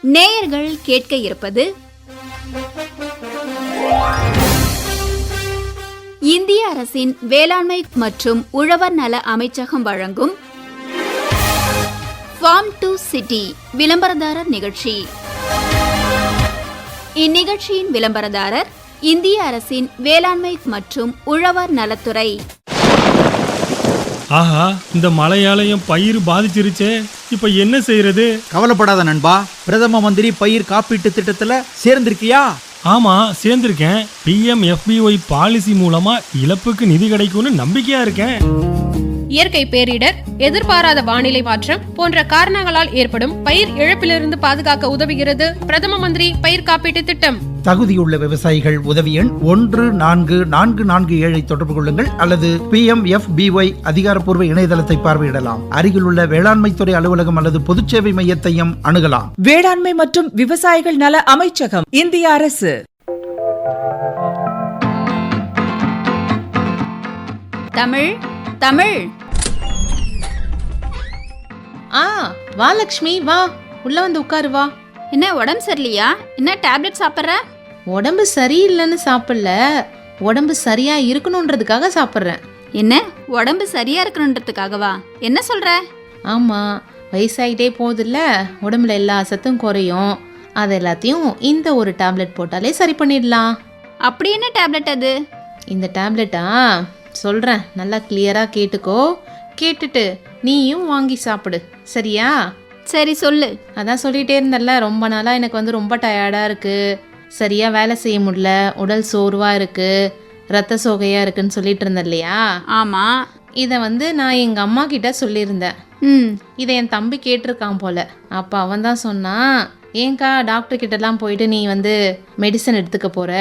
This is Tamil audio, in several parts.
நேயர்கள் கேட்க இருப்பது இந்திய அரசின் வேளாண்மை மற்றும் உழவர் நல அமைச்சகம் வழங்கும் ஃபார்ம் டு சிட்டி விளம்பரதாரர் நிகழ்ச்சி. இந்நிகழ்ச்சியின் விளம்பரதாரர் இந்திய அரசின் வேளாண்மை மற்றும் உழவர் நலத்துறை. ஆஹா, இந்த மழையாலயம் பயிர் பாதிச்சிருச்சே, இப்ப என்ன செய்யறது? கவலைப்படாத நண்பா, பிரதம மந்திரி பயிர் காப்பீட்டு திட்டத்துல சேர்ந்திருக்கியா? ஆமா, சேர்ந்திருக்கேன். PMFBY பாலிசி மூலமா இழப்புக்கு நிதி கிடைக்கும்னு நம்பிக்கையா இருக்கேன். இயற்கை பேரிடர், எதிர்பாராத வானிலை மாற்றம் போன்ற காரணங்களால் ஏற்படும் பயிர் இழப்பிலிருந்து பாதுகாக்க உதவுகிறது பிரதம மந்திரி பயிர் காப்பீட்டு திட்டம். தகுதியுள்ள விவசாயிகள் உதவி எண் 14447 தொடர்பு கொள்ளுங்கள் அல்லது PMFBY அதிகாரப்பூர்வ இணையதளத்தை பார்வையிடலாம். அருகிலுள்ள வேளாண்மை துறை அலுவலகம் அல்லது பொதுச்சேவை மையத்தையும் அணுகலாம். வேளாண்மை மற்றும் விவசாயிகள் நல அமைச்சகம், இந்திய அரசு. தமிழ் தமிழ். வா லக்ஷ்மி, வா உள்ள வந்து உட்காரு. வா. என்ன உடம்பு சரியில்லையா? என்ன டேப்லெட் சாப்பிட்ற? உடம்பு சரியில்லைன்னு சாப்பிடல, உடம்பு சரியா இருக்கணும்ன்றதுக்காக சாப்பிட்றேன். என்ன உடம்பு சரியா இருக்கணுன்றதுக்காகவா? என்ன சொல்ற? ஆமா, வயசாயிட்டே போகுதுல்ல, உடம்புல எல்லா சத்தும் குறையும். அது எல்லாத்தையும் இந்த ஒரு டேப்லெட் போட்டாலே சரி பண்ணிடலாம். அப்படி என்ன டேப்லெட் அது? இந்த டேப்லெட்டா சொல்றேன், நல்லா கிளியரா கேட்டுக்கோ. கேட்டுட்டு நீயும் வாங்கி சாப்பிடு, சரியா? சரி, சொல்லு. அதான் சொல்லிட்டே இருந்தல்ல, ரொம்ப நாளா எனக்கு வந்து ரொம்ப டயர்டா இருக்கு, சரியா வேலை செய்ய முடியல, உடல் சோர்வா இருக்கு, ரத்த சோகையா இருக்குன்னு சொல்லிட்டு இருந்தேன் இல்லையா? ஆமா. இதை வந்து நான் எங்க அம்மா கிட்ட சொல்லியிருந்தேன். இதை என் தம்பி கேட்டிருக்கான் போல. அப்ப அவன் தான் சொன்னான், ஏங்கா டாக்டர் கிட்டலாம் போயிட்டு நீ வந்து மெடிசன் எடுத்துக்க போற,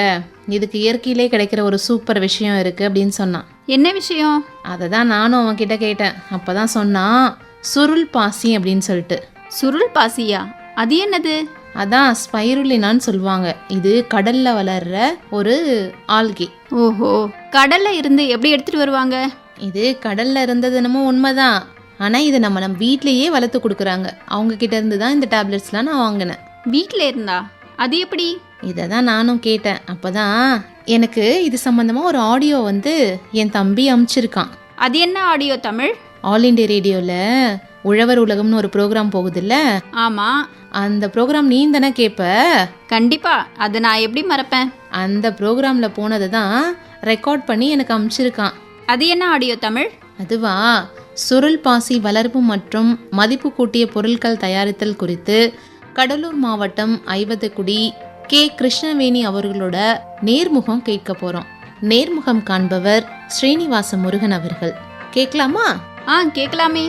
இதுக்கு இயற்கையிலே கிடைக்கிற ஒரு சூப்பர் விஷயம் இருக்கு அப்படின்னு சொன்னான். என்ன விஷயம்? அதை தான் நானும் அவன் கிட்ட கேட்டேன். அப்பதான் சொன்னான், சுருள் பாசி அப்படின்னு சொல்லிட்டு. சுருள் பாசியா? அது என்னது? அதான் ஸ்பைருலினான்னு சொல்லுவாங்க. இது கடல்ல வளர்ற ஒரு ஆல்கே. ஓஹோ, கடல்ல இருந்து எப்படி எடுத்துட்டு வருவாங்க? இது கடல்ல இருந்தது என்னமோ உண்மைதான், ஆனா இது நம்ம வீட்லயே வளர்த்து கொடுக்குறாங்க. அவங்க கிட்ட இருந்து தான் இந்த டேப்லெட்ஸ்லாம் நான் வாங்கினேன். வீட்ல இருந்தா? அது எப்படி? இதை தான் நானும் கேட்டேன். அப்பதான் எனக்கு இது சம்பந்தமா ஒரு ஆடியோ வந்து என் தம்பி அனுப்பிச்சிருக்கான். அது என்ன ஆடியோ தமிழ்? ஆல் இண்டியா ரேடியோல உழவர் உலகம்னு ஒரு ப்ரோக்ராம் போகுதுல்ல? ஆமா. அந்த ப்ரோக்ராம் நீ தானே கேட்ப? கண்டிப்பா, அதை நான் எப்படி மறப்பேன்? அந்த ப்ரோக்ராம்ல போனதை தான் ரெக்கார்ட் பண்ணி எனக்கு அனுப்பிச்சிருக்கான். அது என்ன ஆடியோ தமிழ்? அதுவா, சுருள் பாசி வளர்ப்பு மற்றும் மதிப்பு கூட்டிய பொருட்கள் தயாரித்தல் குறித்து கடலூர் மாவட்டம் ஐவதக்குடி கே கிருஷ்ணவேணி அவர்களோட நேர்முகம் கேட்க போறோம். நேர்முகம் காண்பவர் ஸ்ரீனிவாச முருகன் அவர்கள். கேட்கலாமா? கேட்கலாமே.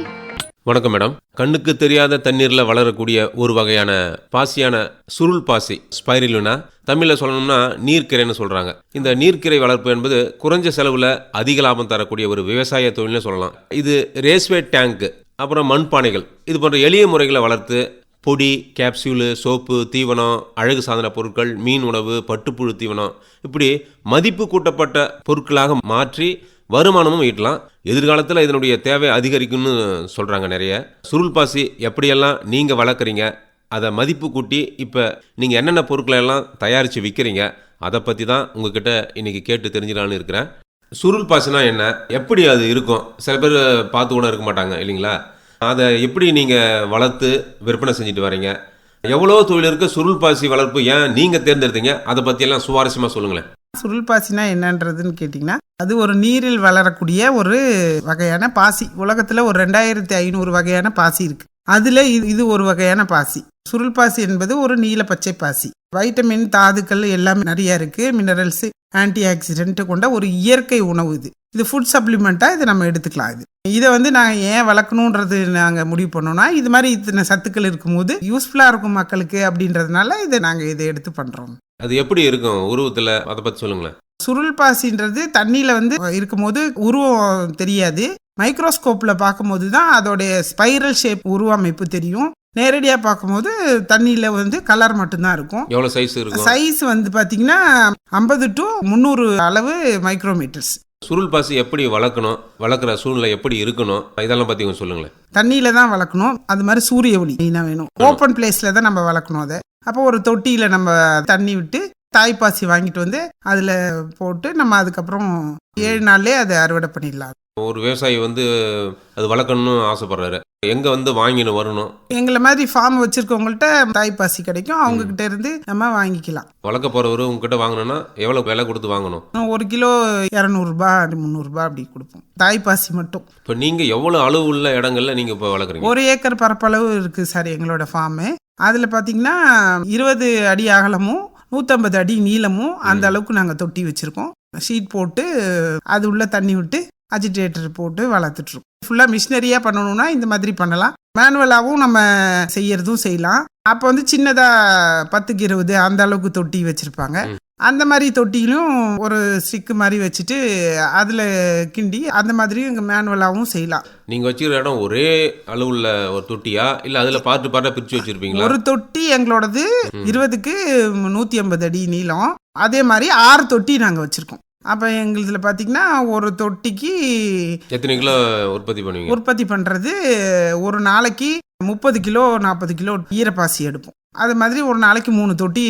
வணக்கம் மேடம். கண்ணுக்கு தெரியாத தண்ணீர்ல வளரக்கூடிய ஒரு வகையான பாசியான சுருள் பாசி, ஸ்பைருலினா, தமிழ்ல சொல்லணும்னா நீர்க்கிரைன்னு சொல்றாங்க. இந்த நீர்க்கிரை வளர்ப்பு என்பது குறைஞ்ச செலவுல அதிக லாபம் தரக்கூடிய ஒரு விவசாய தொழில்னு சொல்லலாம். இது ரேஸ்வே டேங்க், அப்புறம் மண்பானைகள், இது போன்ற எளிய முறைகளை வளர்த்து பொடி, கேப்சியூலு, சோப்பு, தீவனம், அழகு சாதன பொருட்கள், மீன் உணவு, பட்டுப்புழு தீவனம், இப்படி மதிப்பு கூட்டப்பட்ட பொருட்களாக மாற்றி வருமானமும் ஈட்டலாம். எதிர்காலத்தில் இதனுடைய தேவை அதிகரிக்கும்னு சொல்கிறாங்க நிறைய. சுருள் பாசி எப்படியெல்லாம் நீங்கள் வளர்க்குறீங்க, அதை மதிப்பு கூட்டி இப்போ நீங்கள் என்னென்ன பொருட்களை எல்லாம் தயாரித்து விற்கிறீங்க, அதை பற்றி தான் உங்ககிட்ட இன்றைக்கி கேட்டு தெரிஞ்சிடலான்னு இருக்கிறேன். சுருள் பாசினா என்ன, எப்படி அது இருக்கும்? சில பேர் பார்த்து கூட இருக்க மாட்டாங்க இல்லைங்களா? அதை எப்படி நீங்கள் வளர்த்து விற்பனை செஞ்சுட்டு வரீங்க? எவ்வளோ தொழில் இருக்குது சுருள் பாசி வளர்ப்பு, ஏன் நீங்கள் தேர்ந்தெடுத்தீங்க, அதை பற்றியெல்லாம் சுவாரஸ்யமாக சொல்லுங்களேன். சுருள் பாசினா என்னன்றதுன்னு கேட்டிங்கன்னா, அது ஒரு நீரில் வளரக்கூடிய ஒரு வகையான பாசி. உலகத்தில் ஒரு 2500 வகையான பாசி இருக்குது. அதில் இது ஒரு வகையான பாசி. சுருள் பாசி என்பது ஒரு நீல பச்சை பாசி. வைட்டமின், தாதுக்கள் எல்லாமே நிறைய இருக்குது. மினரல்ஸ், ஆன்டி ஆக்சிடென்ட் கொண்ட ஒரு இயற்கை உணவு இது. இது ஃபுட் சப்ளிமெண்ட்டாக இதை நம்ம எடுத்துக்கலாம். இதை வந்து நாங்கள் ஏன் வளர்க்கணுன்றது நாங்கள் முடிவு பண்ணோன்னா, இது மாதிரி இத்தனை சத்துக்கள் இருக்கும்போது யூஸ்ஃபுல்லாக இருக்கும் மக்களுக்கு அப்படின்றதுனால இதை எடுத்து பண்ணுறோம். அது எப்படி இருக்கும் உருவத்தில், அதை பற்றி சொல்லுங்களேன். சுருள் பாசின்றது தண்ணியில் வந்து இருக்கும்போது உருவம் தெரியாது. மைக்ரோஸ்கோப்பில் பார்க்கும்போது தான் அதோடைய ஸ்பைரல் ஷேப் உருவமைப்பு தெரியும். நேரடியாக பார்க்கும்போது தண்ணியில் வந்து கலர் மட்டும்தான் இருக்கும். எவ்வளோ சைஸ் இருக்கும்? சைஸ் வந்து பார்த்தீங்கன்னா 50 to 300 அளவு மைக்ரோமீட்டர்ஸ். சுருள் பாசி எப்படி வளர்க்கணும், வளர்க்குற சூழ்நிலை எப்படி இருக்கணும், இதெல்லாம் பற்றி கொஞ்சம் சொல்லுங்களேன். தண்ணியில தான் வளர்க்கணும். அது மாதிரி சூரிய ஒளி மெயினாக வேணும். ஓப்பன் பிளேஸ்ல தான் நம்ம வளர்க்கணும் அதை. அப்போ ஒரு தொட்டியில நம்ம தண்ணி விட்டு தாய்ப்பாசி வாங்கிட்டு வந்து அதில் போட்டு நம்ம அதுக்கப்புறம் 7 நாள்லேயே அதை அறுவடை பண்ணிடலாம். ஒரு விவசாயி அது வளர்க்கணும்னு ஆசைப்படுறாரு, எங்கே வாங்கின்னு வரணும்? எங்களை மாதிரி ஃபார்ம் வச்சிருக்கவங்கள்ட்ட தாய்ப்பாசி கிடைக்கும், அவங்ககிட்ட இருந்து நம்ம வாங்கிக்கலாம். வளர்க்க போகிறவர் உங்ககிட்ட வாங்கணும்னா எவ்வளோ விலை கொடுத்து வாங்கணும்? 1 கிலோ 200 ரூபாய் 300 ரூபாய் அப்படி கொடுப்போம், தாய்ப்பாசி மட்டும். இப்போ நீங்கள் எவ்வளோ அளவு உள்ள இடங்கள்ல நீங்கள் இப்போ வளர்க்குறீங்க? 1 ஏக்கர் பரப்பளவு இருக்குது சார் எங்களோட ஃபார்மு. அதில் பார்த்தீங்கன்னா 20 அடி அகலமும் 150 அடி நீளமும் அந்த அளவுக்கு நாங்கள் தொட்டி வச்சுருக்கோம். ஷீட் போட்டு அது உள்ள தண்ணி விட்டு அஜிடேட்டர் போட்டு வளர்த்துட்ருக்கோம். ஃபுல்லாக மிஷினரியாக பண்ணணும்னா இந்த மாதிரி பண்ணலாம், மேனுவலாகவும் நம்ம செய்யறதும் செய்யலாம். அப்போ சின்னதாக 10க்கு 20 அந்த அளவுக்கு தொட்டி வச்சுருப்பாங்க. அந்த மாதிரி தொட்டியிலும் ஒரு ஸ்டிக்கு மாதிரி வச்சுட்டு அதில் கிண்டி அந்த மாதிரி மேனுவலாகவும் செய்யலாம். நீங்கள் வச்சுக்கிற இடம் ஒரே அளவுள்ள ஒரு தொட்டியா, இல்லை அதில் பார்ட்டாக பிரித்து வச்சுருப்பீங்களா? ஒரு தொட்டி எங்களோடது 20க்கு 150 அடி நீளம். அதே மாதிரி 6 தொட்டி நாங்கள் வச்சுருக்கோம். அப்போ எங்களுதில் பார்த்தீங்கன்னா ஒரு தொட்டிக்கு எத்தனை கிலோ உற்பத்தி பண்ணுவீங்க? உற்பத்தி பண்ணுறது ஒரு நாளைக்கு 30 கிலோ 40 கிலோ ஈரப்பாசி எடுப்போம். அது மாதிரி ஒரு நாளைக்கு 3 தொட்டி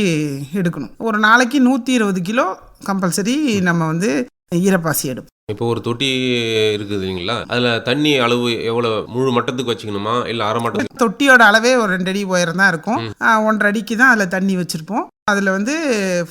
எடுக்கணும். ஒரு நாளைக்கு 120 கிலோ கம்பல்சரி நம்ம ஈரப்பாசி எடுப்போம். இப்போ ஒரு தொட்டி இருக்குது இல்லைங்களா, அதில் தண்ணி அளவு எவ்வளோ? முழு மட்டத்துக்கு வச்சுக்கணுமா இல்லை அரை மட்டத்துக்கு? தொட்டியோட அளவே ஒரு 2 அடி உயரம் தான் இருக்கும். 1.5 அடிக்கு தான் அதில் தண்ணி வச்சுருப்போம். அதில்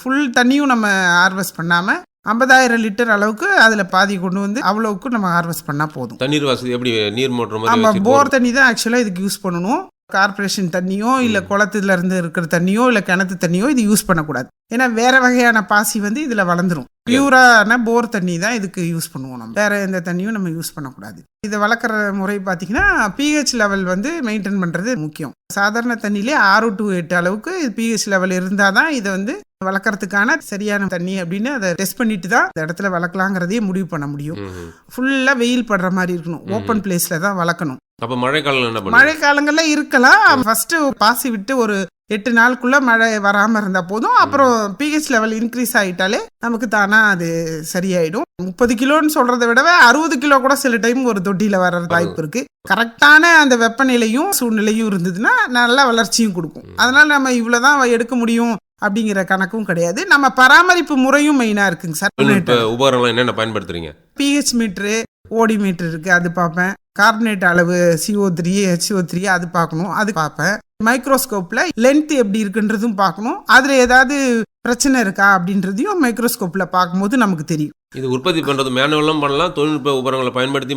ஃபுல் தண்ணியும் நம்ம ஹார்வெஸ்ட் பண்ணாமல் 50,000 லிட்டர் அளவுக்கு அதில் பாதி கொண்டு அவ்வளவுக்கு நம்ம ஹார்வெஸ்ட் பண்ணால் போதும். தண்ணீர் வசதி எப்படி? நீர் மோட்டர் மாதிரி? ஆமாம், போர் தண்ணி தான் ஆக்சுவலாக இதுக்கு யூஸ் பண்ணணும். கார்பரேஷன் தண்ணியோ இல்லை குளத்துல இருந்து இருக்கிற தண்ணியோ இல்லை கிணத்து தண்ணியோ இது யூஸ் பண்ணக்கூடாது. ஏன்னா வேற வகையான பாசி இதில் வளர்ந்துரும். பியூரான போர் தண்ணி தான் இதுக்கு யூஸ் பண்ணுவோம். நம்ம வேற எந்த தண்ணியும் நம்ம யூஸ் பண்ணக்கூடாது. இதை வளர்க்குற முறை பார்த்தீங்கன்னா pH லெவல் மெயின்டைன் பண்ணுறது முக்கியம். சாதாரண தண்ணியிலே 6 to 8 அளவுக்கு pH லெவல் இருந்தால் தான் இதை வளர்க்குறதுக்கான சரியான தண்ணி அப்படின்னு அதை டெஸ்ட் பண்ணிட்டு தான் இந்த இடத்துல வளர்க்கலாங்கிறதையே முடிவு பண்ண முடியும். ஃபுல்லாக வெயில் படுற மாதிரி இருக்கணும், ஓப்பன் பிளேஸில் தான் வளர்க்கணும். அப்போ மழை காலம் என்ன பண்ணுங்க? மழை காலங்கள்ல இருக்கலாம். ஃபர்ஸ்ட் பாசி விட்டு ஒரு 8 நாளுக்குள்ள மழை வராம இருந்தா போதும். அப்புறம் pH லெவல் இன்க்ரீஸ் ஆயிட்டாலே நமக்கு தானா அது சரியாயிடும். 30 கிலோன்னு சொல்றதை விடவே 60 கிலோ கூட சில டைம் ஒரு தொட்டியில வர வாய்ப்பு இருக்கு. கரெக்டான அந்த வெப்பநிலையும் சூழ்நிலையும் இருந்ததுன்னா நல்ல வளர்ச்சியும் கொடுக்கும். அதனால நம்ம இவ்வளவுதான் எடுக்க முடியும் அப்படிங்கிற கணக்கும் கிடையாது. நம்ம பராமரிப்பு முறையும் மெயினா இருக்குங்க சார். உபகரணம் என்னென்ன பயன்படுத்துறீங்க? pH மீட்டரு, ஓடி மீட்டர் இருக்கு, அது பார்ப்பேன். கார்பனேட் அளவு CO3 HO3 அது பார்க்கணும், அது பார்ப்பேன். மைக்ரோஸ்கோப்ல லென்த் எப்படி இருக்குன்றதும் பார்க்கணும். அதுல ஏதாவது பிரச்சனை இருக்கா அப்படின்றதையும் மைக்ரோஸ்கோப்ல பார்க்கும்போது நமக்கு தெரியும். இது உற்பத்தி பண்றது மேனுவலும் பண்ணலாம், தொழில்நுட்ப உபகரணங்களை பயன்படுத்தி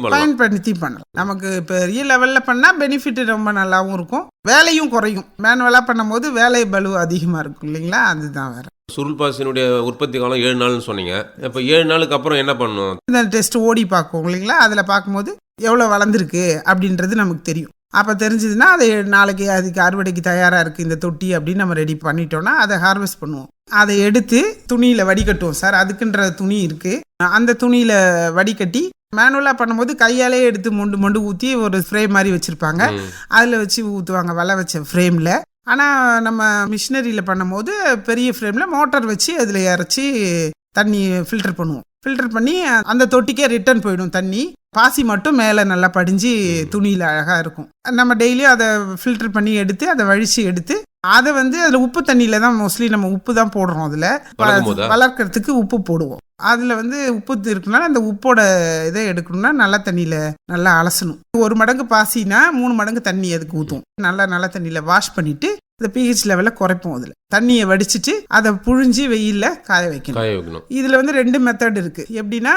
பண்ணலாம். நமக்கு பெரிய லெவல்ல பண்ணா பெனிஃபிட் ரொம்ப நல்லாவும் இருக்கும், வேலையும் குறையும். மேனுவலா பண்ணும்போது வேலை பளு அதிகமா இருக்கும் இல்லைங்களா, அதுதான் வேற. சுருள் பாசினுடைய உற்பத்தி காலம் 7 நாள்னு சொன்னீங்க. இப்போ 7 நாளுக்கு அப்புறம் என்ன பண்ணணும்? இந்த டெஸ்ட் ஓடி பார்க்கும் இல்லைங்களா, அதில் பார்க்கும்போது எவ்வளோ வளர்ந்துருக்கு அப்படின்றது நமக்கு தெரியும். அப்போ தெரிஞ்சதுன்னா அதை நாளைக்கு அதுக்கு அறுவடைக்கு தயாராக இருக்குது இந்த தொட்டி அப்படின்னு நம்ம ரெடி பண்ணிட்டோம்னா அதை ஹார்வெஸ்ட் பண்ணுவோம். அதை எடுத்து துணியில் வடிகட்டுவோம் சார். அதுக்குன்ற துணி இருக்குது, அந்த துணியில் வடிகட்டி மேனுவலாக பண்ணும்போது கையாலே எடுத்து மொண்டு ஊற்றி ஒரு ஸ்ப்ரே மாதிரி வச்சுருப்பாங்க, அதில் வச்சு ஊற்றுவாங்க வலை வச்ச ஃப்ரேமில். ஆனால் நம்ம மிஷினரியில் பண்ணும்போது பெரிய ஃப்ரேமில் மோட்டார் வச்சு அதில் இறச்சி தண்ணி ஃபில்டர் பண்ணுவோம். ஃபில்டர் பண்ணி அந்த தொட்டிக்கே ரிட்டர்ன் போயிடும் தண்ணி. பாசி மட்டும் மேலே நல்லா படிஞ்சு துணியில் அழகாக இருக்கும். நம்ம டெய்லியும் அதை ஃபில்டர் பண்ணி எடுத்து அதை வழித்து எடுத்து அதை அதில் உப்பு தண்ணியில் தான் மோஸ்ட்லி நம்ம உப்பு தான் போடுறோம். அதில் வளர்க்குறதுக்கு உப்பு போடுவோம். அதில் உப்பு இருக்குனால அந்த உப்போட இதை எடுக்கணும்னா நல்ல தண்ணியில் நல்லா அலசணும். 1 மடங்கு பாசினா 3 மடங்கு தண்ணி அதுக்கு ஊற்றுவோம். நல்ல தண்ணியில் வாஷ் பண்ணிவிட்டு இந்த pH லெவலில் குறைப்போம். அதில் தண்ணியை வடிச்சிட்டு அதை புழிஞ்சு வெயிலில் காய வைக்கணும். இதில் 2 மெத்தட் இருக்குது. எப்படின்னா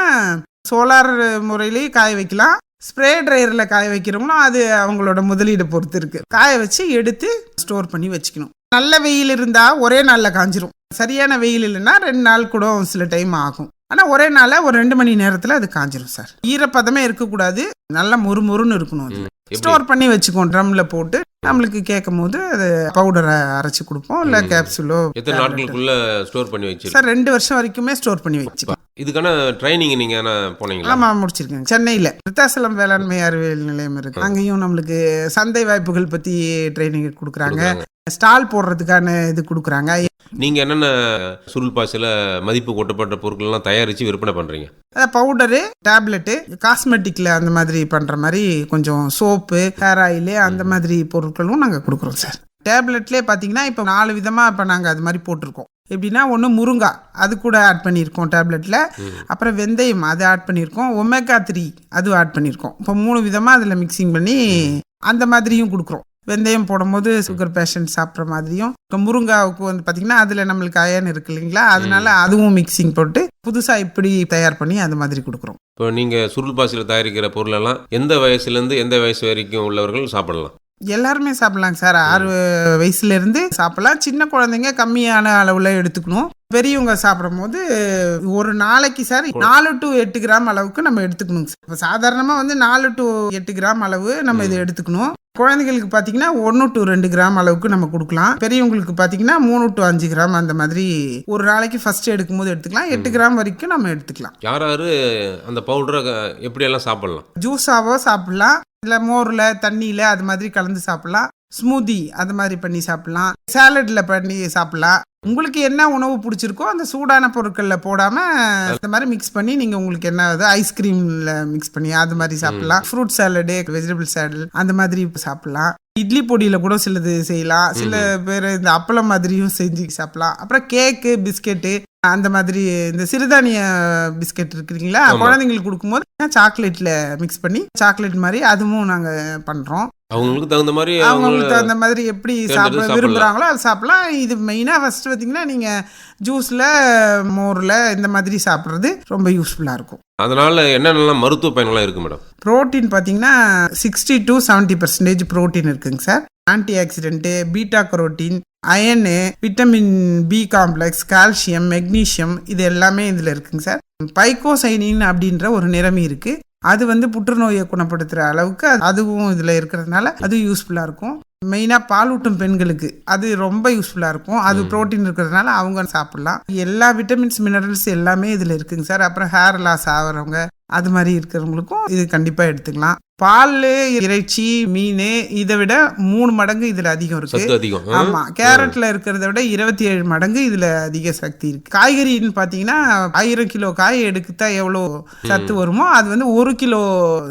சோலார் முறையிலேயே காய வைக்கலாம், ஸ்ப்ரே ட்ரையரில் காய வைக்கிறவங்களும் அது அவங்களோட முதலீடை பொறுத்து இருக்குது. காய வச்சு எடுத்து ஸ்டோர் பண்ணி வச்சுக்கணும். நல்ல வெயில் இருந்தால் ஒரே நாளில் காஞ்சிரும். சரியான வெயில் இல்லைன்னா 2 நாள் கூட சில டைம் ஆகும். ஆனால் ஒரே நாளில் ஒரு 2 மணி நேரத்தில் அது காஞ்சிரும் சார். ஈரப்பதமே இருக்கக்கூடாது, நல்லா முறுமுறுன்னு இருக்கணும். அது ஸ்டோர் பண்ணி வச்சுக்கோம் ட்ரம்ல போட்டு. நம்மளுக்கு கேட்கும் போது அது பவுடரை அரைச்சி கொடுப்போம், இல்லை கேப்சூலோ. எத்தனை நாட்களுக்குள்ள ஸ்டோர் பண்ணி வச்சு சார்? 2 வருஷம் வரைக்குமே ஸ்டோர் பண்ணி வச்சுக்கோம். இதுக்கான ட்ரைனிங் நீங்க போனீங்களா? ஆமாம், முடிச்சிருக்கேன். சென்னையில் விருத்தாசலம் வேளாண்மை அறிவியல் நிலையம் இருக்கு, அங்கேயும் நம்மளுக்கு சந்தை வாய்ப்புகள் பற்றி ட்ரைனிங் கொடுக்குறாங்க. ஸ்டால் போடுறதுக்கான இது கொடுக்குறாங்க. நீங்க என்னென்ன சுருள் பாசியில் மதிப்பு கூட்டப்பட்ட பொருட்கள்லாம் தயாரித்து விற்பனை பண்றீங்க? பவுடரு, டேப்லெட்டு, காஸ்மெட்டிக்ல அந்த மாதிரி பண்ற மாதிரி கொஞ்சம் சோப்பு, ஹேர் ஆயிலு அந்த மாதிரி பொருட்களும் நாங்கள் கொடுக்குறோம் சார். டேப்லெட்லேயே பார்த்தீங்கன்னா இப்போ 4 விதமாக இப்போ நாங்கள் அது மாதிரி போட்டிருக்கோம். எப்படின்னா ஒன்று முருங்கா அது கூட ஆட் பண்ணியிருக்கோம் டேப்லெட்டில், அப்புறம் வெந்தயம் அது ஆட் பண்ணியிருக்கோம், ஒமேகா 3 அதுவும் ஆட் பண்ணியிருக்கோம். இப்போ 3 விதமாக அதில் மிக்சிங் பண்ணி அந்த மாதிரியும் கொடுக்குறோம். வெந்தயம் போடும்போது சுகர் பேஷண்ட் சாப்பிட்ற மாதிரியும், இப்போ முருங்காவுக்கு வந்து பார்த்திங்கன்னா அதில் நம்மளுக்கு அயன் இருக்கு இல்லைங்களா, அதனால அதுவும் மிக்சிங் போட்டு புதுசாக இப்படி தயார் பண்ணி அந்த மாதிரி கொடுக்குறோம். இப்போ நீங்கள் சுருள் பாசியில் தயாரிக்கிற பொருளெல்லாம் எந்த வயசுலேருந்து எந்த வயசு வரைக்கும் உள்ளவர்கள் சாப்பிடலாம்? எல்லாருமே சாப்பிட்லாங்க சார். 6 வயசுலேருந்து சாப்பிட்லாம். சின்ன குழந்தைங்க கம்மியான அளவில் எடுத்துக்கணும். பெரியவங்க சாப்பிடும் போது ஒரு நாளைக்கு சார் 4 to 8 கிராம் அளவுக்கு நம்ம எடுத்துக்கணும் சார். இப்போ சாதாரணமாக வந்து 4 to 8 கிராம் அளவு நம்ம இதை எடுத்துக்கணும். குழந்தைகளுக்கு பார்த்தீங்கன்னா 1 to 2 கிராம் அளவுக்கு நம்ம கொடுக்கலாம். பெரியவங்களுக்கு பார்த்தீங்கன்னா 3 to 5 கிராம் அந்த மாதிரி ஒரு நாளைக்கு ஃபர்ஸ்ட் எடுக்கும் போது எடுத்துக்கலாம். 8 கிராம் வரைக்கும் நம்ம எடுத்துக்கலாம். யார் அந்த பவுடரை எப்படியெல்லாம் சாப்பிடலாம்? ஜூஸாவோ சாப்பிடலாம், இல்லை மோரில் தண்ணியில் அது மாதிரி கலந்து சாப்பிடலாம், ஸ்மூதி அது மாதிரி பண்ணி சாப்பிடலாம், சாலடில் பண்ணி சாப்பிடலாம். உங்களுக்கு என்ன உணவு பிடிச்சிருக்கோ அந்த சூடான பொருட்களில் போடாமல் இந்த மாதிரி மிக்ஸ் பண்ணி நீங்கள் உங்களுக்கு என்ன ஐஸ்கிரீமில் மிக்ஸ் பண்ணி அது மாதிரி சாப்பிடலாம். ஃப்ரூட் சாலடு, வெஜிடபிள் சாலட் அந்த மாதிரி சாப்பிடலாம். இட்லி பொடியில் கூட சிலது செய்யலாம். சில பேர் இந்த அப்பளம் மாதிரியும் செஞ்சு சாப்பிடலாம். அப்புறம் கேக்கு, பிஸ்கெட்டு அந்த மாதிரி இந்த சிறுதானிய பிஸ்கெட் இருக்குங்களா, குழந்தைங்களுக்கு கொடுக்கும்போது சாக்லேட்ல மிக்ஸ் பண்ணி சாக்லேட் மாதிரி அதுவும் நாங்கள் பண்ணுறோம். அவங்களுக்கு தகுந்த மாதிரி எப்படி சாப்பிட விரும்புகிறாங்களோ அது சாப்பிடலாம். இது மெயினாக ஃபர்ஸ்ட் பார்த்தீங்கன்னா நீங்கள் ஜூஸில், மோரில் இந்த மாதிரி சாப்பிட்றது ரொம்ப யூஸ்ஃபுல்லாக இருக்கும். அதனால என்னென்னலாம் மருத்துவ பயன்கள்லாம் இருக்கு மேடம்? ப்ரோட்டீன் பார்த்தீங்கன்னா 60 to 70% ப்ரோட்டீன் இருக்குங்க sir. Antioxidant, beta carotene, iron, vitamin B complex, calcium, magnesium இது எல்லாமே இதில் இருக்குங்க சார். பைக்கோசைனின் அப்படின்ற ஒரு நிறமி இருக்குது. அது வந்து புற்றுநோயை குணப்படுத்துகிற அளவுக்கு அதுவும் இதில் இருக்கிறதுனால அது யூஸ்ஃபுல்லாக இருக்கும். மெயினாக பாலூட்டும் பெண்களுக்கு அது ரொம்ப யூஸ்ஃபுல்லாக இருக்கும். அது ப்ரோட்டீன் இருக்கிறதுனால அவங்க சாப்பிட்லாம். எல்லா விட்டமின்ஸ், மினரல்ஸ் எல்லாமே இதில் இருக்குங்க சார். அப்புறம் ஹேர் லாஸ் ஆகிறவங்க அது மாதிரி இருக்கிறவங்களுக்கும் இது கண்டிப்பாக எடுத்துக்கலாம். பால், இறைச்சி, மீன் இதை விட 3 மடங்கு இதில் அதிகம் இருக்கு. ஆமாம், கேரட்டில் இருக்கிறத விட 27 மடங்கு இதில் அதிக சக்தி இருக்கு. காய்கறின்னு பார்த்தீங்கன்னா 1000 கிலோ காய் எடுத்தா எவ்வளோ சத்து வருமோ அது வந்து 1 கிலோ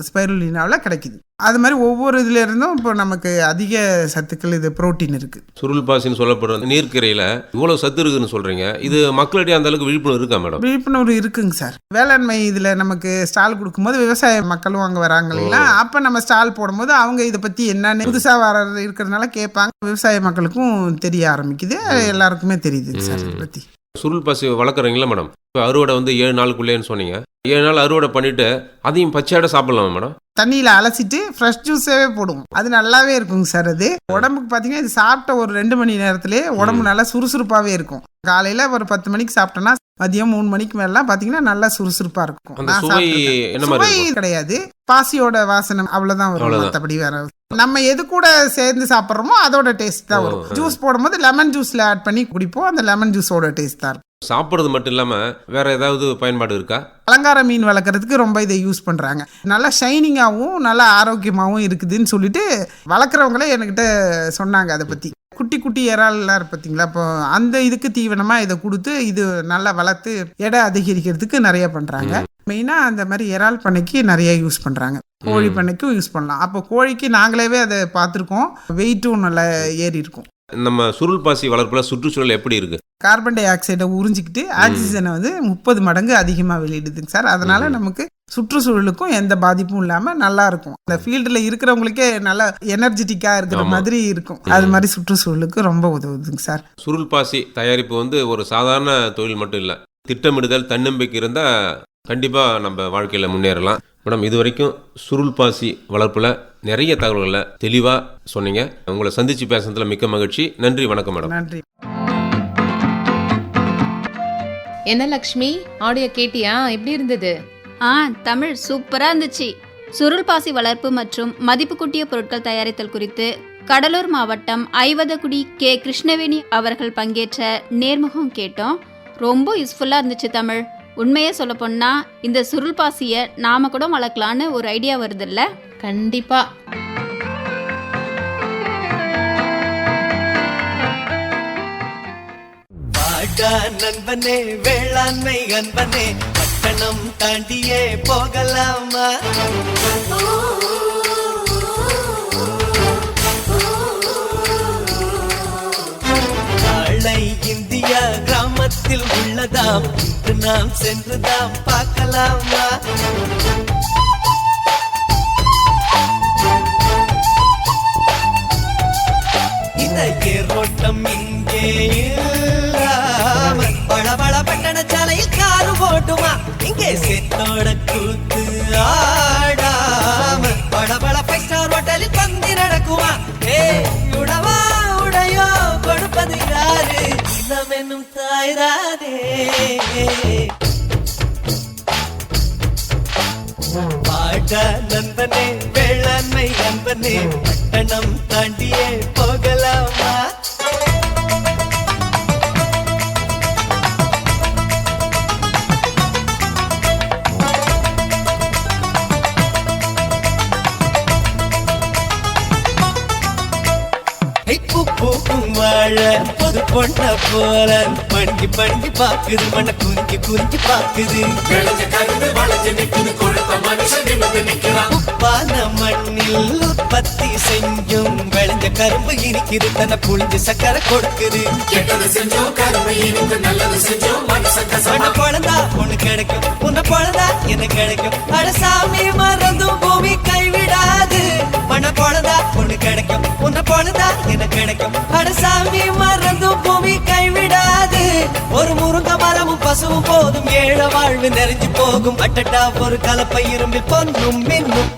ஸ்பைருலினாவில் கிடைக்குது. அது மாதிரி ஒவ்வொரு இதுல இருந்தும் இப்போ நமக்கு அதிக சத்துக்கள், இது புரோட்டீன் இருக்கு. சுருள் பாசின்னு சொல்லப்படுற நீர்க்கரையில இவ்வளவு சத்து இருக்குன்னு சொல்றீங்க. இது மக்களிடையே அந்த அளவுக்கு விழிப்புணர்வு இருக்கா மேடம்? விழிப்புணர்வு இருக்குங்க சார். வேளாண்மை இதுல நமக்கு ஸ்டால் கொடுக்கும்போது விவசாய மக்களும் அங்க வராங்க இல்லைங்களா, அப்ப நம்ம ஸ்டால் போடும்போது அவங்க இதை பத்தி என்னன்னு புதுசா வர இருக்கிறதுனால கேட்பாங்க. விவசாய மக்களுக்கும் தெரிய ஆரம்பிக்குது, எல்லாருக்குமே தெரியுது சார் இதை பத்தி. சுருள் பாசி வளர்க்குறீங்களா மேடம்? இப்போ அறுவடை வந்து 7 நாளுக்குள்ளேன்னு சொன்னீங்க. 7 நாள் அறுவடை பண்ணிட்டு அதையும் பச்சையாட சாப்பிடலாமா மேடம்? தண்ணியில் அலசிட்டு ஃப்ரெஷ் ஜூஸாகவே போடுவோம். அது நல்லாவே இருக்குங்க சார். அது உடம்புக்கு பார்த்தீங்கன்னா இது சாப்பிட்ட ஒரு 2 மணி நேரத்துலேயே உடம்பு நல்லா சுறுசுறுப்பாகவே இருக்கும். காலையில் ஒரு 10 மணிக்கு சாப்பிட்டோன்னா மதியம் 3 மணிக்கு மேலாம் பார்த்தீங்கன்னா நல்லா சுறுசுறுப்பாக இருக்கும். சுவை கிடையாது, பாசியோட வாசனை அவ்வளோதான் வரும். மற்றபடி வேற நம்ம எது கூட சேர்ந்து சாப்பிட்றோமோ அதோட டேஸ்ட் தான் வரும். ஜூஸ் போடும்போது லெமன் ஜூஸில் ஆட் பண்ணி குடிப்போம். அந்த லெமன் ஜூஸோட டேஸ்ட் தான் இருக்கும். சாப்பிட்றது மட்டும் இல்லாமல் வேற ஏதாவது பயன்பாடு இருக்கா? அலங்கார மீன் வளர்க்குறதுக்கு ரொம்ப இதை யூஸ் பண்ணுறாங்க. நல்லா ஷைனிங்காகவும் நல்லா ஆரோக்கியமாகவும் இருக்குதுன்னு சொல்லிட்டு வளர்க்குறவங்களே என்கிட்ட சொன்னாங்க அதை பற்றி. குட்டி குட்டி இறால்லாம் பார்த்தீங்களா, இப்போ அந்த இதுக்கு தீவனமாக இதை கொடுத்து இது நல்லா வளர்த்து எடை அதிகரிக்கிறதுக்கு நிறைய பண்ணுறாங்க. மெயினாக அந்த மாதிரி இறால் பண்ணைக்கு நிறைய யூஸ் பண்ணுறாங்க. கோழி பண்ணைக்கும் யூஸ் பண்ணலாம். அப்போ கோழிக்கு நாங்களே அதை பார்த்துருக்கோம், வெயிட்டும் நல்லா ஏறி இருக்கும். நம்ம சுருள் பாசி வளர்ப்புல சுற்றுச்சூழல் எப்படி இருக்கு? கார்பன் டை ஆக்சைடை உறிஞ்சிக்கிட்டு ஆக்சிஜனை வந்து 30 மடங்கு அதிகமாக வெளியிடுதுங்க சார். அதனால நமக்கு சுற்றுச்சூழலுக்கும் எந்த பாதிப்பும் இல்லாமல் நல்லா இருக்கும். அந்த ஃபீல்டில் இருக்கிறவங்களுக்கே நல்லா எனர்ஜெட்டிக்காக இருக்கிற மாதிரி இருக்கும். அது மாதிரி சுற்றுச்சூழலுக்கு ரொம்ப உதவுதுங்க சார். சுருள் பாசி தயாரிப்பு வந்து ஒரு சாதாரண தொழில் மட்டும் இல்லை, திட்டமிடுதல், தன்னம்பிக்கை இருந்தால் கண்டிப்பாக நம்ம வாழ்க்கையில் முன்னேறலாம். மேடம், இது வரைக்கும் சுருள் பாசி வளர்ப்பில் நிறைய தகவல்களை தெளிவாக சொன்னீங்க. உங்களை சந்தித்து பேசுனதுல மிக்க மகிழ்ச்சி. நன்றி, வணக்கம் மேடம். நன்றி. என்ன லக்ஷ்மி, ஆடியோ கேட்டியா? எப்படி இருந்தது? தமிழ் சூப்பரா இருந்துச்சு. சுருள் பாசி வளர்ப்பு மற்றும் மதிப்பு கூட்டிய பொருட்கள் தயாரித்தல் குறித்து கடலூர் மாவட்டம் ஐவதகுடி கே. கிருஷ்ணவேணி அவர்கள் பங்கேற்ற நேர்முகம் கேட்டோம். ரொம்ப யூஸ்ஃபுல்லா இருந்துச்சு தமிழ். உண்மையே சொல்ல போனா இந்த சுருள் பாசியை நாம கூட வளர்க்கலான்னு ஒரு ஐடியா வருது இல்ல? கண்டிப்பா. வாடா நண்பனே வேளாண்மை அன்பனே பட்டணம் தாண்டியே போகலாமா? நாளை இந்தியா கிராமத்தில் உள்ளதாம், இன்று நாம் சென்றுதாம் பார்க்கலாமா? இந்த ஏரோட்டம் இங்கே இல்லாம பளபள பட்டண சாலையில் காரு ஓட்டுமா? இங்கே சேத்தோட கூத்து ஆடாம பளபள 5 ஸ்டார் ஹோட்டலில் பந்தி நடக்குமா? உடவா உடையோ கொடுப்பது யாரு? இனம் என்னும் தாய்தானே. வாடா நண்பனே வேளாண்மை அன்பனே பட்டணம் தாண்டியே போகலாமா? பூக்கும் வாழ பொது பொண்ண போல பணிக்கு பணிக்கு பாக்குது, மண்ண குறுக்கி குறுக்கி பாக்குது. உப்பான மண்ணில் உற்பத்தி செஞ்சும் விளைஞ்ச கரும்பு இனிக்குது, தன்னை புளிஞ்சு சக்கரை கொடுக்குது. மண்ண பொழந்தா பொண்ணு கிடைக்கும், உன்னை பொழந்தா என்ன கிடைக்கும்? அட சாமி மறந்தும் பூமி கைவிடாது. மண்ண பொழந்தா பொண்ணு கிடைக்கும், உன்னை பொழந்தா என்ன கிடைக்கும்? அட சாமி மறந்தும் பூமி கைவிடாது. ஒரு முருங்க மரமும் பசுவும் போதும், ஏழ வாழ்வு நிறைஞ்சு போகும். அட்டட்டா ஒரு கலப்பை இரும்பில் பொன்னும் மின்னும்.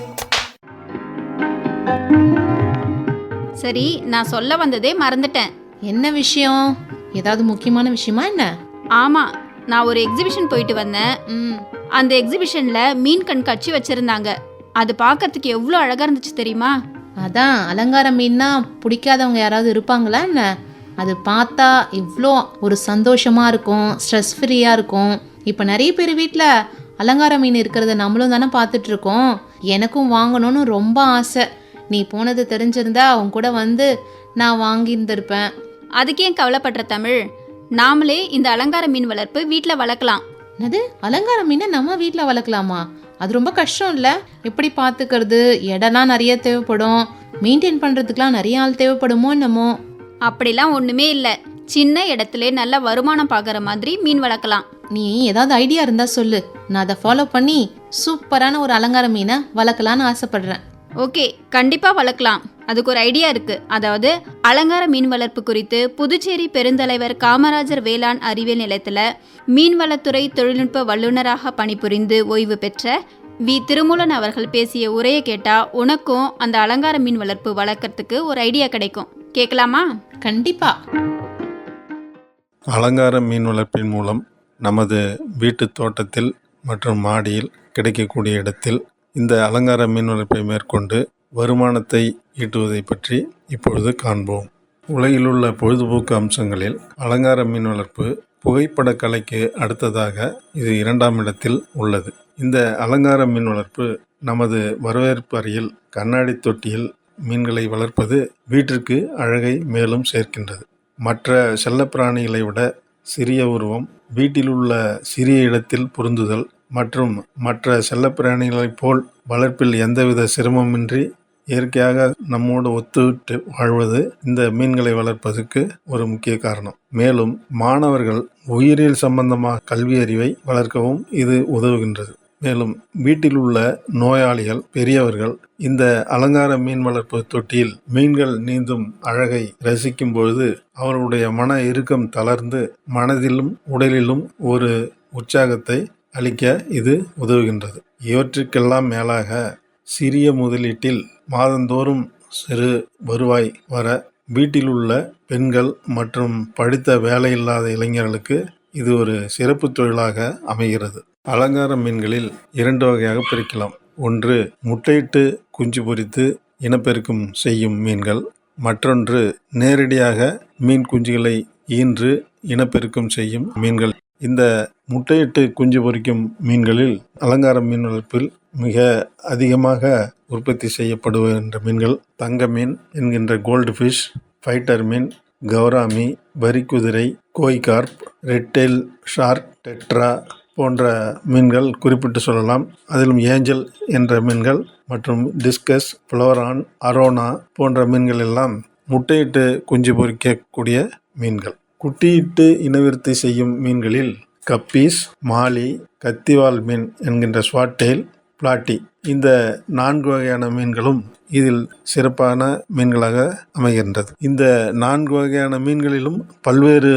சரி, நான் சொல்ல வந்ததே மறந்துட்டேன். என்ன விஷயம்? ஏதாவது முக்கியமான விஷயமா என்ன? ஆமா, நான் ஒரு எக்ஸிபிஷன் போயிட்டு வந்தேன். அந்த எக்ஸிபிஷன்ல மீன் கண்காட்சி வச்சிருந்தாங்க. அது பார்க்கறதுக்கு எவ்வளோ அழகா இருந்துச்சு தெரியுமா? அதான் அலங்கார மீன்னா பிடிக்காதவங்க யாராவது இருப்பாங்களா என்ன? அது பார்த்தா இவ்வளோ ஒரு சந்தோஷமாக இருக்கும், ஸ்ட்ரெஸ் ஃப்ரீயாக இருக்கும். இப்போ நிறைய பேர் வீட்டில் அலங்கார மீன் இருக்கிறத நம்மளும் தானே பார்த்துட்ருக்கோம். எனக்கும் வாங்கணும்னு ரொம்ப ஆசை. நீ போனது தெரிஞ்சிருந்தா அவங்க கூட வந்து நான் வாங்கியிருந்திருப்பேன். அதுக்கே கவலைப்படுற தமிழ், நாமளே இந்த அலங்கார மீன் வளர்ப்பு வீட்டில் வளர்க்கலாம். என்னது, அலங்கார மீனை நம்ம வீட்டில் வளர்க்கலாமா? அது ரொம்ப கஷ்டம் இல்லை? எப்படி பார்த்துக்கிறது? இடம்லாம் நிறைய தேவைப்படும், மெயின்டைன் பண்ணுறதுக்கெலாம் நிறைய ஆள் தேவைப்படுமோ என்னமோ? அப்படிலாம் ஒன்றுமே இல்லை. சின்ன இடத்துல நல்ல வருமானம் பார்க்குற மாதிரி மீன் வளர்க்கலாம். நீ ஏதாவது ஐடியா இருந்தால் சொல்லு, நான் அதை ஃபாலோ பண்ணி சூப்பரான ஒரு அலங்கார மீனை வளர்க்கலான்னு ஆசைப்படுறேன். ஓகே, கண்டிப்பாக வளர்க்கலாம். அதுக்கு ஒரு ஐடியா இருக்குது. அதாவது அலங்கார மீன் வளர்ப்பு குறித்து புதுச்சேரி பெருந்தலைவர் காமராஜர் வேளாண் அறிவியல் நிலையத்தில் மீன்வளத்துறை தொழில்நுட்ப வல்லுநராக பணிபுரிந்து ஓய்வு பெற்ற வி திருமூலன் அவர்கள் பேசிய உரையை கேட்டால் உனக்கும் அந்த அலங்கார மீன் வளர்ப்பு வளர்க்கறதுக்கு ஒரு ஐடியா கிடைக்கும். கேட்கலாமா? கண்டிப்பா. அலங்கார மீன் வளர்ப்பின் மூலம் நமது வீட்டு தோட்டத்தில் மற்றும் மாடியில் கிடைக்கக்கூடிய இடத்தில் இந்த அலங்கார மீன் வளர்ப்பை மேற்கொண்டு வருமானத்தை ஈட்டுவதை பற்றி இப்பொழுது காண்போம். உலகில் உள்ள பொழுதுபோக்கு அம்சங்களில் அலங்கார மீன் வளர்ப்பு புகைப்பட கலைக்கு அடுத்ததாக இது 2ஆம் இடத்தில் உள்ளது. இந்த அலங்கார மீன் வளர்ப்பு நமது வரவேற்பு அறையில் கண்ணாடி தொட்டியில் மீன்களை வளர்ப்பது வீட்டிற்கு அழகை மேலும் சேர்க்கின்றது. மற்ற செல்லப்பிராணிகளை விட சிறிய உருவம், வீட்டில் உள்ள சிறிய இடத்தில் பொருந்துதல் மற்றும் மற்ற செல்லப்பிராணிகளைப் போல் வளர்ப்பில் எந்தவித சிரமமின்றி இயற்கையாக நம்மோடு ஒத்துவிட்டு வாழ்வது இந்த மீன்களை வளர்ப்பதற்கு ஒரு முக்கிய காரணம். மேலும் மாணவர்கள் உயிரியல் சம்பந்தமாக கல்வி அறிவை வளர்க்கவும் இது உதவுகின்றது. மேலும் வீட்டில் உள்ள நோயாளிகள், பெரியவர்கள் இந்த அலங்கார மீன் வளர்ப்பு தொட்டியில் மீன்கள் நீந்தும் அழகை ரசிக்கும் பொழுது அவர்களுடைய மன இறுக்கம் தளர்ந்து மனதிலும் உடலிலும் ஒரு உற்சாகத்தை அளிக்க இது உதவுகின்றது. இவற்றுக்கெல்லாம் மேலாக சிறிய முதலீட்டில் மாதந்தோறும் சிறு வருவாய் வர வீட்டில் உள்ள பெண்கள் மற்றும் படித்த வேலையில்லாத இளைஞர்களுக்கு இது ஒரு சிறப்பு தொழிலாக அமைகிறது. அலங்கார மீன்களில் 2 வகையாக பிரிக்கலாம். ஒன்று முட்டையிட்டு குஞ்சு பொரித்து இனப்பெருக்கம் செய்யும் மீன்கள், மற்றொன்று நேரடியாக மீன் குஞ்சுகளை ஈன்று இனப்பெருக்கம் செய்யும் மீன்கள். இந்த முட்டையிட்டு குஞ்சு பொரிக்கும் மீன்களில் அலங்கார மீன் வளர்ப்பில் மிக அதிகமாக உற்பத்தி செய்யப்படுகின்ற மீன்கள் தங்க மீன் என்கின்ற கோல்டு ஃபிஷ், ஃபைட்டர் மீன், கௌரா மீன், வரிக்குதிரை, கோய்கார்ப், ரெட்டெயில் ஷார்க், டெட்ரா போன்ற மீன்கள் குறிப்பிட்டு சொல்லலாம். அதிலும் ஏஞ்சல் என்ற மீன்கள் மற்றும் டிஸ்கஸ், ஃப்ளோரான், அரோனா போன்ற மீன்கள் எல்லாம் முட்டையிட்டு குஞ்சு பொரிக்கக்கூடிய மீன்கள். குட்டியிட்டு இனவிருத்தி செய்யும் மீன்களில் கப்பீஸ், மாலி, கத்திவால் மீன் என்கின்ற ஸ்வாட்டெயில், பிளாட்டி இந்த 4 வகையான மீன்களும் இதில் சிறப்பான மீன்களாக அமைகின்றது. இந்த 4 வகையான மீன்களிலும் பல்வேறு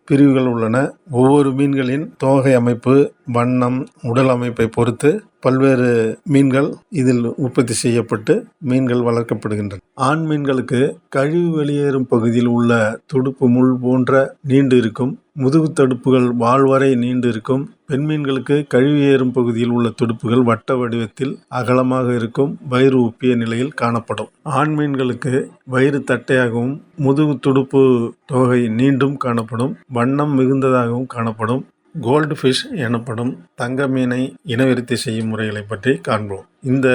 பிரிவுகள் உள்ளன. ஒவ்வொரு மீன்களின் தோகை அமைப்பு, வண்ணம், உடல் அமைப்பை பொறுத்து பல்வேறு மீன்கள் இதில் உற்பத்தி செய்யப்பட்டு மீன்கள் வளர்க்கப்படுகின்றன. ஆண் மீன்களுக்கு கழிவு வெளியேறும் பகுதியில் உள்ள துடுப்பு முள் போன்ற நீண்டு இருக்கும். முதுகு தடுப்புகள் வால் வரை நீண்டு இருக்கும். பெண் மீன்களுக்கு கழிவு ஏறும் பகுதியில் உள்ள துடுப்புகள் வட்ட வடிவத்தில் அகலமாக இருக்கும். வயிறு உப்பிய நிலையில் காணப்படும். ஆண் மீன்களுக்கு வயிறு தட்டையாகவும் முதுகு துடுப்பு தொகை நீண்டும் காணப்படும். வண்ணம் மிகுந்ததாகவும் காணப்படும். கோல்டு ஃபிஷ் எனப்படும் தங்க மீனை இனவிருத்தி செய்யும் முறைகளை பற்றி காண்போம். இந்த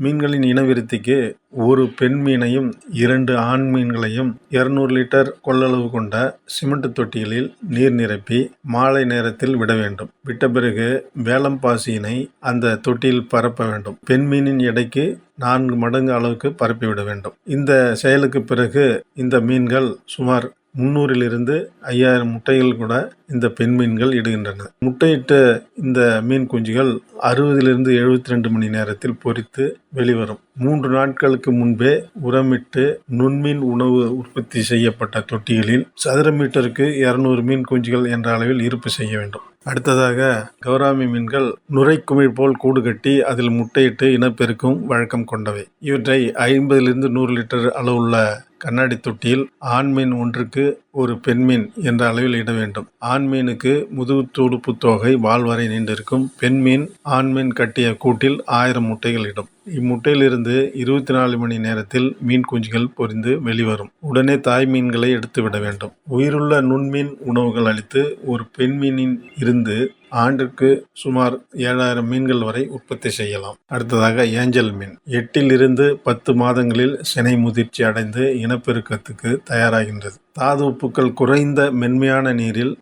மீன்களின் இனவிருத்திக்கு ஒரு பெண் மீனையும் 2 ஆண் மீன்களையும் 200 லிட்டர் கொள்ளளவு கொண்ட சிமெண்ட் தொட்டிகளில் நீர் நிரப்பி மாலை நேரத்தில் விட வேண்டும். விட்ட பிறகு வேலம் பாசியினை அந்த தொட்டியில் பரப்ப வேண்டும். பெண் மீனின் எடைக்கு 4 மடங்கு அளவுக்கு பரப்பிவிட வேண்டும். இந்த செயலுக்கு பிறகு இந்த மீன்கள் சுமார் 300 500 முட்டைகள் கூட இந்த பெண் மீன்கள் இடுகின்றன. முட்டையிட்ட இந்த மீன் குஞ்சுகள் 60 72 மணி நேரத்தில் பொரித்து வெளிவரும். 3 நாட்களுக்கு முன்பே உரமிட்டு நுண்மீன் உணவு உற்பத்தி செய்யப்பட்ட தொட்டிகளில் சதுர மீட்டருக்கு 200 மீன் குஞ்சுகள் என்ற அளவில் இருப்பு செய்ய வேண்டும். அடுத்ததாக கௌராமி மீன்கள் நுரைக்குமிழ் போல் கூடு கட்டி அதில் முட்டையிட்டு இனப்பெருக்கும் வழக்கம் கொண்டவை. இவற்றை 50 100 லிட்டர் அளவுள்ள கண்ணாடி தொட்டியில் ஆண் மீன் ஒன்றுக்கு ஒரு பெண் மீன் என்ற அளவில் இட வேண்டும். ஆண் மீனுக்கு முதுகு துடுப்பு தொகை வால் வரை நீண்டிருக்கும். பெண் மீன் ஆண் மீன் கட்டிய கூட்டில் 1000 முட்டைகள் இடும். இம்முட்டையிலிருந்து 24 மணி நேரத்தில் மீன் குஞ்சுகள் பொரிந்து வெளிவரும். உடனே தாய் மீன்களை எடுத்து விட வேண்டும். உயிருள்ள நுண்மீன் உணவுகள் அளித்து ஒரு பெண் மீனின் இருந்து ஆண்டுக்கு சுமார் 7000 மீன்கள் வரை உற்பத்தி செய்யலாம். அடுத்ததாக ஏஞ்சல் மீன் 8 10 மாதங்களில் சினை முதிர்ச்சி அடைந்து இனப்பெருக்கத்துக்கு தயாராகின்றது. தாது உப்புக்கள் குறைந்த மென்மையான நீரில்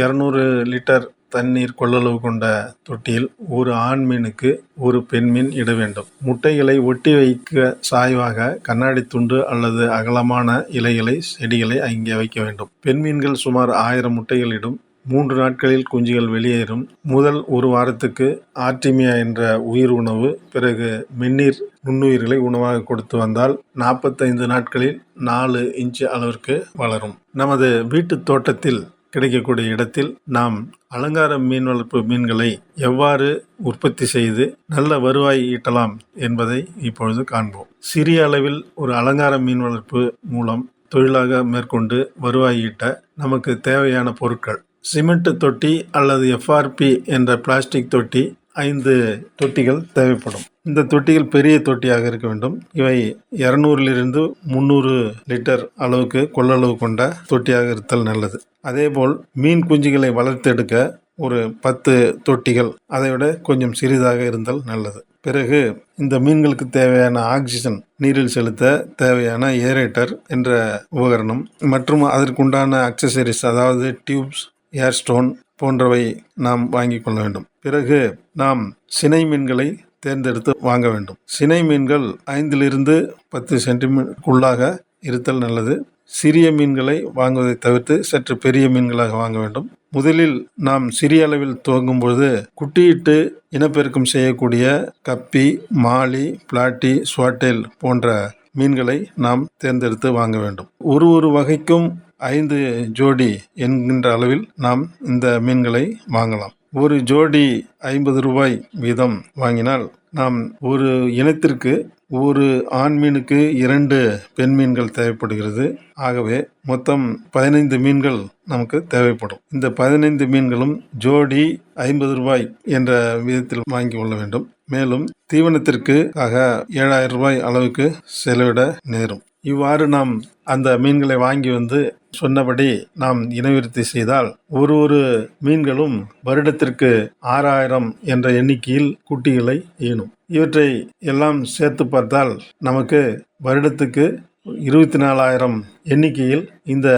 200 லிட்டர் தண்ணீர் கொள்ளளவு கொண்ட தொட்டியில் ஒரு ஆண் மீனுக்கு ஒரு பெண் மீன் இட வேண்டும். முட்டைகளை ஒட்டி வைக்க சாய்வாக கண்ணாடி துண்டு அல்லது அகலமான இலைகளை, செடிகளை அங்கே வைக்க வேண்டும். பெண் மீன்கள் சுமார் 1000 முட்டைகள் இடும். 3 நாட்களில் குஞ்சுகள் வெளியேறும். முதல் 1 வாரத்துக்கு ஆர்டிமியா என்ற உயிர் உணவு, பிறகு மென்னீர் நுண்ணுயிர்களை உணவாக கொடுத்து வந்தால் 45 நாட்களில் 4 இன்ச் அளவிற்கு வளரும். நமது வீட்டு தோட்டத்தில் கிடைக்கக்கூடிய இடத்தில் நாம் அலங்கார மீன் வளர்ப்பு மீன்களை எவ்வாறு உற்பத்தி செய்து நல்ல வருவாய் ஈட்டலாம் என்பதை இப்பொழுது காண்போம். சிறிய அளவில் ஒரு அலங்கார மீன் வளர்ப்பு மூலம் தொழிலாக மேற்கொண்டு வருவாய் ஈட்ட நமக்கு தேவையான பொருட்கள்: சிமெண்ட் தொட்டி அல்லது எஃப்ஆர்பி என்ற பிளாஸ்டிக் தொட்டி 5 தொட்டிகள் தேவைப்படும். இந்த தொட்டிகள் பெரிய தொட்டியாக இருக்க வேண்டும். இவை 200 300 லிட்டர் அளவுக்கு கொள்ளளவு கொண்ட தொட்டியாக இருத்தல் நல்லது. அதேபோல் மீன் குஞ்சுகளை வளர்த்தெடுக்க ஒரு 10 தொட்டிகள், அதைவிட கொஞ்சம் சிறிதாக இருந்தால் நல்லது. பிறகு இந்த மீன்களுக்கு தேவையான ஆக்சிஜன் நீரில் செலுத்த தேவையான ஏரேட்டர் என்ற உபகரணம் மற்றும் அதற்குண்டான அக்சசரிஸ், அதாவது டியூப்ஸ், ஏர்ஸ்டோன் போன்றவை நாம் வாங்கி கொள்ள வேண்டும். பிறகு நாம் சினை மீன்களை தேர்ந்தெடுத்து வாங்க வேண்டும். சினை மீன்கள் 5 10 சென்டிமீட்டருக்குள்ளாக இருத்தல் நல்லது. சிறிய மீன்களை வாங்குவதை தவிர்த்து சற்று பெரிய மீன்களாக வாங்க வேண்டும். முதலில் நாம் சிறிய அளவில் துவங்கும் பொழுது குட்டியிட்டு இனப்பெருக்கம் செய்யக்கூடிய கப்பி, மாலி, பிளாட்டி, ஸ்வாட்டெயில் போன்ற மீன்களை நாம் தேர்ந்தெடுத்து வாங்க வேண்டும். ஒரு வகைக்கும் 5 ஜோடி என்கின்ற அளவில் நாம் இந்த மீன்களை வாங்கலாம். ஒரு ஜோடி 50 ரூபாய் வீதம் வாங்கினால் நாம் ஒரு இனத்திற்கு ஒரு ஆண் மீனுக்கு 2 பெண் மீன்கள் தேவைப்படுகிறது. ஆகவே மொத்தம் 15 மீன்கள் நமக்கு தேவைப்படும். இந்த 15 மீன்களும் ஜோடி 50 ரூபாய் என்ற விதத்தில் வாங்கி கொள்ள வேண்டும். மேலும் தீவனத்திற்கு 7000 ரூபாய் அளவுக்கு செலவிட நேரும். இவ்வாறு நாம் அந்த மீன்களை வாங்கி வந்து சொன்னபடி நாம் இனவிருத்தி செய்தால் ஒரு மீன்களும் வருடத்திற்கு 6000 என்ற எண்ணிக்கையில் குட்டிகளை ஈனும். இவற்றை எல்லாம் சேர்த்து பார்த்தால் நமக்கு வருடத்துக்கு 24,000 எண்ணிக்கையில் இந்த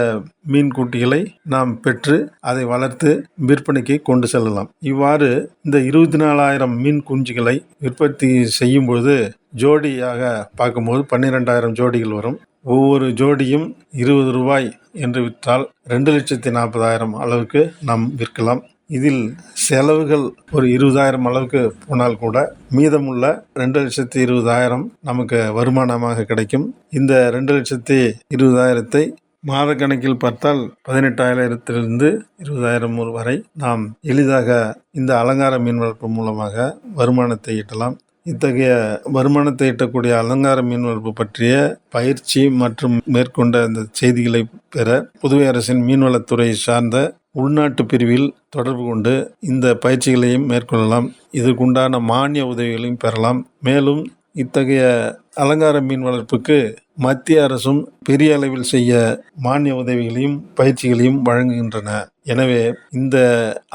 மீன் குட்டிகளை நாம் பெற்று அதை வளர்த்து விற்பனைக்கு கொண்டு செல்லலாம். இவ்வாறு இந்த 24,000 மீன் குஞ்சுகளை உற்பத்தி செய்யும் பொழுது ஜோடியாக பார்க்கும்போது 12,000 ஜோடிகள் வரும். ஒவ்வொரு ஜோடியும் 20 ரூபாய் என்று விற்றால் 2,40,000 அளவுக்கு நாம் விற்கலாம். இதில் செலவுகள் ஒரு 20,000 அளவுக்கு போனால் கூட மீதமுள்ள 2,20,000 நமக்கு வருமானமாக கிடைக்கும். இந்த 2,20,000 மாதக்கணக்கில் பார்த்தால் 18,000 20,000 வரை நாம் எளிதாக இந்த அலங்கார மீன் வளர்ப்பு மூலமாக வருமானத்தை ஈட்டலாம். இத்தகைய வருமானத்தை ஈட்டக்கூடிய அலங்கார மீன் வளர்ப்பு பற்றிய பயிற்சி மற்றும் மேற்கொண்ட இந்த செய்திகளை பெற புதுவை அரசின் மீன்வளத்துறை சார்ந்த உள்நாட்டு பிரிவில் தொடர்பு கொண்டு இந்த பயிற்சிகளையும் மேற்கொள்ளலாம். இதற்குண்டான மானிய உதவிகளையும் பெறலாம். மேலும் இத்தகைய அலங்கார மீன் வளர்ப்புக்கு மத்திய அரசும் பெரிய அளவில் செய்ய மானிய உதவிகளையும் பயிற்சிகளையும் வழங்குகின்றன. எனவே இந்த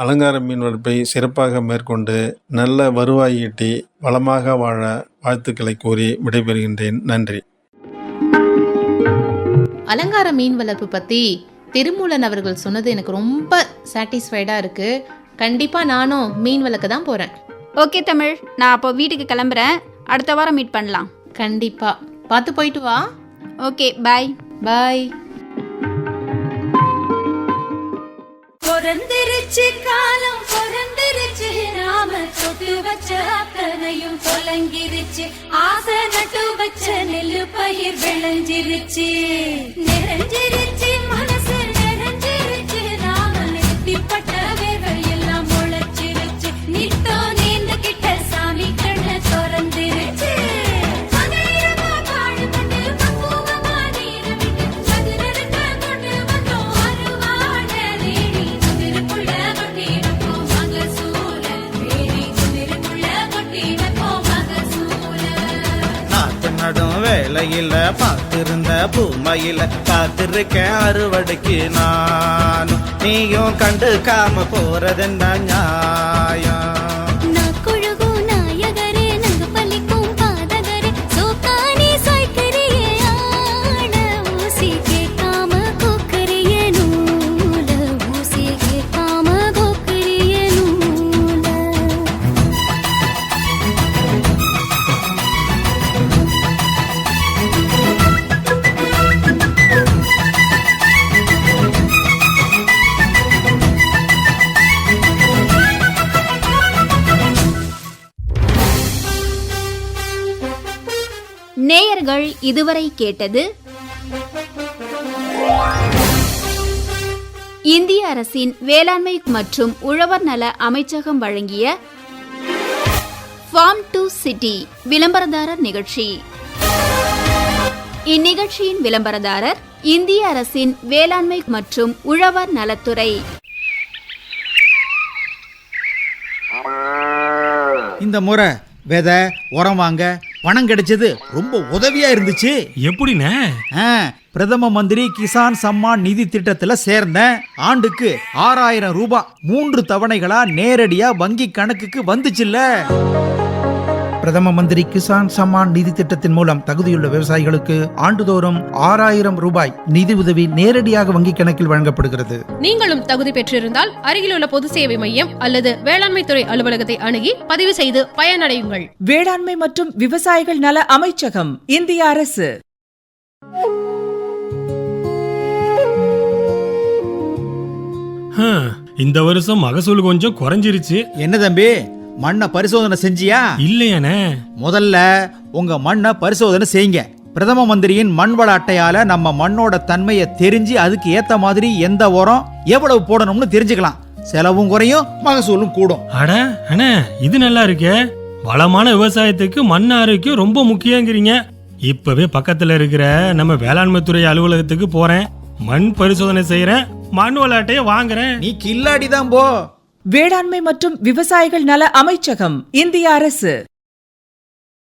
அலங்கார மீன் வளர்ப்பை சிறப்பாக மேற்கொண்டு நல்ல வருவாய் ஈட்டி வளமாக வாழ வாழ்த்துக்களை கூறி விடைபெறுகின்றேன். நன்றி. அலங்கார மீன் வளர்ப்பு பற்றி திருமூலன் அவர்கள் சொன்னது எனக்கு ரொம்ப சாட்டிஸ்ஃபைடாக இருக்குது. கண்டிப்பாக நானும் மீன் வளர்க்க தான் போகிறேன். ஓகே தமிழ், நான் அப்போ வீட்டுக்கு கிளம்புறேன். அடுத்த வாரம் மீட் பண்ணலாம். கண்டிப்பாக பார்த்து போயிட்டு வா. ஓகே, பாய். பாய். பொறந்திருச்சு காலம் பொறந்திருச்சு, நாம தொட்டு வச்ச அத்தனையும் தொலைங்கிருச்சு, ஆசை நட்டு வச்ச நெல்லு பயிர் விளைஞ்சிருச்சு, நிறைஞ்சிருச்சு மனசு நிறைஞ்சிருச்சு, நாம நெத்திப்பட்ட வேர்கள் எல்லாம் முளைச்சிருச்சு, நித்தோ நீந்த கிட்ட சாமி கண்ண திறந்திருச்சு. வேலையில பார்த்திருந்த பூமையில காத்திருக்கேன் அறுவடைக்கு நானும் நீயும் கண்டுக்காம போறதென்ன நியாயம்? நேயர்கள் இதுவரை கேட்டது இந்திய அரசின் வேளாண்மை மற்றும் உழவர் நல அமைச்சகம் வழங்கிய ஃபார்ம் டு சிட்டி விளம்பரதாரர் நிகழ்ச்சி. இந்நிகழ்ச்சியின் விளம்பரதாரர் இந்திய அரசின் வேளாண்மை மற்றும் உழவர் நலத்துறை. இந்த முறை விதை உரம் வாங்க பணம் கிடைச்சது ரொம்ப உதவியா இருந்துச்சு. எப்படிண்ணே? பிரதம மந்திரி கிசான் சம்மான் நிதி திட்டத்துல சேர்ந்தேன். ஆண்டுக்கு 6,000 ரூபாய் 3 தவணைகளா நேரடியா வங்கி கணக்குக்கு வந்துச்சுல்ல. பிரதம மந்திரி கிசான் சம்மான் நிதி திட்டத்தின் மூலம் தகுதியுள்ள விவசாயிகளுக்கு ஆண்டுதோறும் 6,000 ரூபாய் நிதி உதவி நேரடியாக வங்கி கணக்கில் வழங்கப்படுகிறது. நீங்களும் தகுதி பெற்றிருந்தால் அருகிலுள்ள பொது சேவை மையம் அல்லது வேளாண்மை துறை அலுவலகத்தை அணுகி பதிவு செய்து பயனடையுங்கள். வேளாண்மை மற்றும் விவசாயிகள் நல அமைச்சகம், இந்திய அரசு. இந்த வருஷம் மகசூல் கொஞ்சம் குறைஞ்சிருச்சு. என்ன தம்பி, மண்ணை பரிசோதனை செஞ்சியா? இல்லையானே. முதல்ல உங்க மண்ணை பரிசோதனை செய்யுங்க. பிரதம மந்திரியின் மண் வள அட்டையால நம்ம மண்ணோட தன்மையை தெரிஞ்சு அதுக்கு ஏத்த மாதிரி எந்த உரம் எவ்வளவு போடணும்னு தெரிஞ்சுக்கலாம். செலவும் குறையும், மகசூலும் கூடும். அட அண்ணே, இது நல்லா இருக்கே. வளமான விவசாயத்துக்கு மண் ஆரோக்கியம் ரொம்ப முக்கியங்கிறீங்க. இப்பவே பக்கத்துல இருக்கிற நம்ம வேளாண்மை துறை அலுவலகத்துக்கு போறேன், மண் பரிசோதனை செய்யறேன், மண் வள அட்டையை வாங்குறேன். நீ கில்லாடிதான் போ. வேளாண்மை மற்றும் விவசாயிகள் நல அமைச்சகம், இந்திய அரசு.